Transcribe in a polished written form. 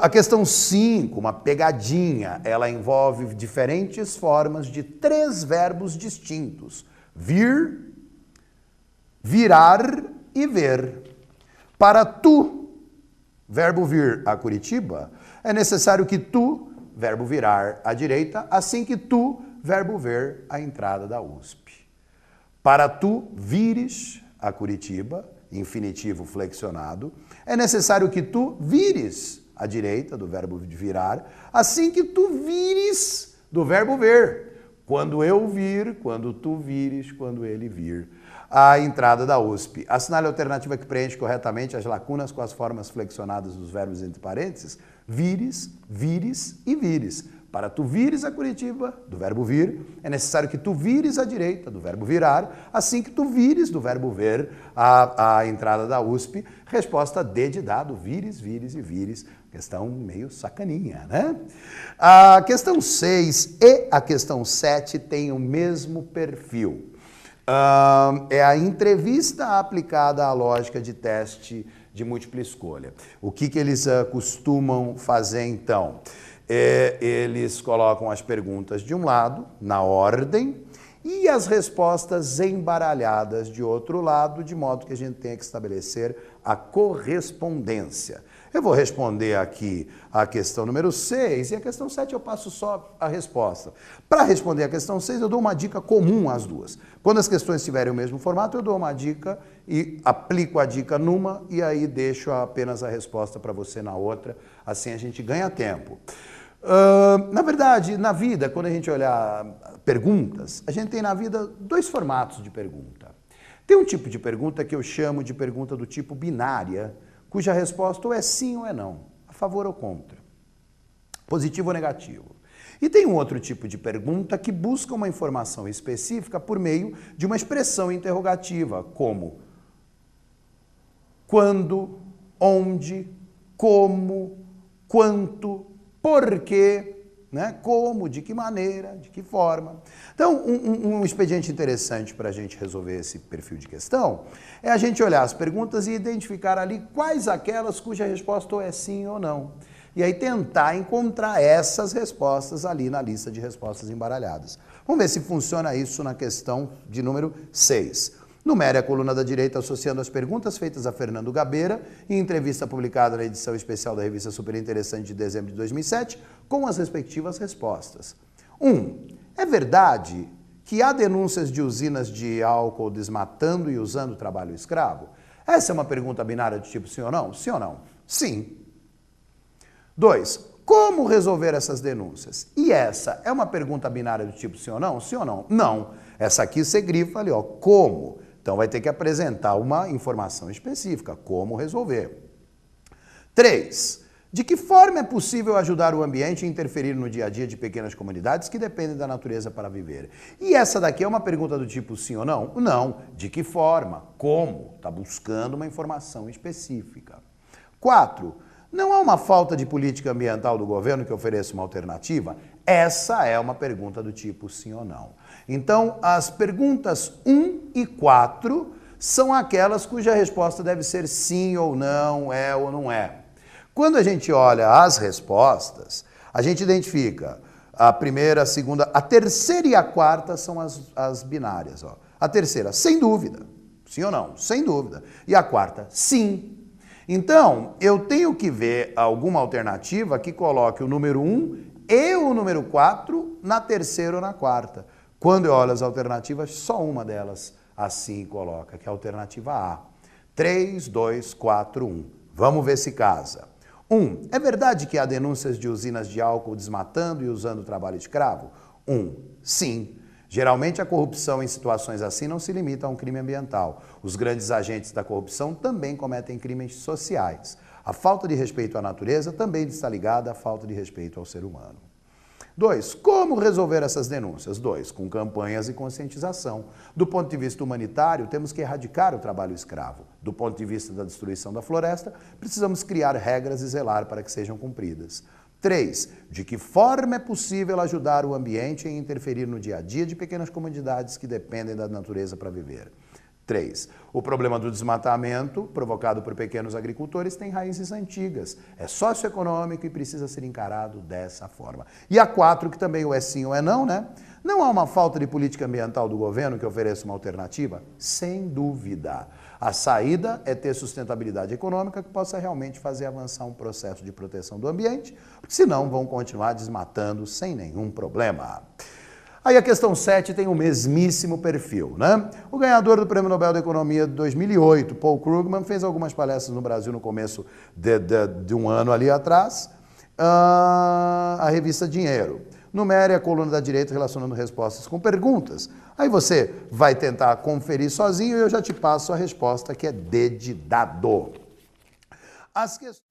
A questão 5, uma pegadinha, ela envolve diferentes formas de 3 verbos distintos. Vir, virar e ver. Para tu, verbo vir a Curitiba, é necessário que tu, verbo virar à direita, assim que tu, verbo ver à entrada da USP. Para tu vires a Curitiba, infinitivo flexionado, é necessário que tu vires à direita do verbo virar, assim que tu vires do verbo ver. Quando eu vir, quando tu vires, quando ele vir. A entrada da USP. Assinale a alternativa que preenche corretamente as lacunas com as formas flexionadas dos verbos entre parênteses. Vires, vires e vires. Para tu vires a Curitiba, do verbo vir, é necessário que tu vires à direita, do verbo virar, assim que tu vires, do verbo ver, a entrada da USP. Resposta D de dado, vires, vires e vires. Questão meio sacaninha, né? A questão 6 e a questão 7 têm o mesmo perfil. É a entrevista aplicada à lógica de teste de múltipla escolha. O que eles costumam fazer, então? Eles colocam as perguntas de um lado, na ordem, e as respostas embaralhadas de outro lado, de modo que a gente tenha que estabelecer a correspondência. Eu vou responder aqui a questão número 6 e a questão 7 eu passo só a resposta. Para responder a questão 6 eu dou uma dica comum às duas. Quando as questões tiverem o mesmo formato, eu dou uma dica e aplico a dica numa e aí deixo apenas a resposta para você na outra, assim a gente ganha tempo. Na verdade, na vida, quando a gente olhar perguntas, a gente tem na vida 2 formatos de pergunta. Tem um tipo de pergunta que eu chamo de pergunta do tipo binária, cuja resposta ou é sim ou é não, a favor ou contra, positivo ou negativo. E tem um outro tipo de pergunta que busca uma informação específica por meio de uma expressão interrogativa, como quando, onde, como, quanto, por quê, né? Como, de que maneira, de que forma. Então, um expediente interessante para a gente resolver esse perfil de questão é a gente olhar as perguntas e identificar ali quais aquelas cuja resposta ou é sim ou não. E aí tentar encontrar essas respostas ali na lista de respostas embaralhadas. Vamos ver se funciona isso na questão de número 6. Numere a coluna da direita associando as perguntas feitas a Fernando Gabeira em entrevista publicada na edição especial da revista Super Interessante de dezembro de 2007, com as respectivas respostas. 1. É verdade que há denúncias de usinas de álcool desmatando e usando trabalho escravo? Essa é uma pergunta binária de tipo sim ou não? Sim ou não? Sim. 2. Como resolver essas denúncias? E essa é uma pergunta binária do tipo sim ou não? Sim ou não? Não. Essa aqui você grifa ali, ó, como? Então vai ter que apresentar uma informação específica, como resolver. 3. De que forma é possível ajudar o ambiente a interferir no dia a dia de pequenas comunidades que dependem da natureza para viver? E essa daqui é uma pergunta do tipo sim ou não? Não. De que forma? Como? Está buscando uma informação específica. 4. Não há uma falta de política ambiental do governo que ofereça uma alternativa? Essa é uma pergunta do tipo sim ou não. Então, as perguntas 1 e 4 são aquelas cuja resposta deve ser sim ou não, é ou não é. Quando a gente olha as respostas, a gente identifica a primeira, a segunda, a terceira e a quarta são as binárias. Ó. A terceira, sem dúvida, sim ou não, sem dúvida. E a quarta, sim. Então, eu tenho que ver alguma alternativa que coloque o número 1 e o número 4 na terceira ou na quarta. Quando eu olho as alternativas, só uma delas assim coloca, que é a alternativa A. 3, 2, 4, 1. Vamos ver se casa. 1. É verdade que há denúncias de usinas de álcool desmatando e usando trabalho escravo? 1. Sim. Geralmente a corrupção em situações assim não se limita a um crime ambiental. Os grandes agentes da corrupção também cometem crimes sociais. A falta de respeito à natureza também está ligada à falta de respeito ao ser humano. 2. Como resolver essas denúncias? 2. Com campanhas e conscientização. Do ponto de vista humanitário, temos que erradicar o trabalho escravo. Do ponto de vista da destruição da floresta, precisamos criar regras e zelar para que sejam cumpridas. 3. De que forma é possível ajudar o ambiente em interferir no dia a dia de pequenas comunidades que dependem da natureza para viver? 3. O problema do desmatamento, provocado por pequenos agricultores, tem raízes antigas. É socioeconômico e precisa ser encarado dessa forma. E a 4, que também ou é sim ou é não, né? Não há uma falta de política ambiental do governo que ofereça uma alternativa? Sem dúvida. A saída é ter sustentabilidade econômica que possa realmente fazer avançar um processo de proteção do ambiente, porque senão vão continuar desmatando sem nenhum problema. Aí a questão 7 tem o mesmíssimo perfil, né? O ganhador do Prêmio Nobel da Economia de 2008, Paul Krugman, fez algumas palestras no Brasil no começo de um ano ali atrás, a revista Dinheiro. Numere a coluna da direita relacionando respostas com perguntas. Aí você vai tentar conferir sozinho e eu já te passo a resposta que é D de dado. As questões...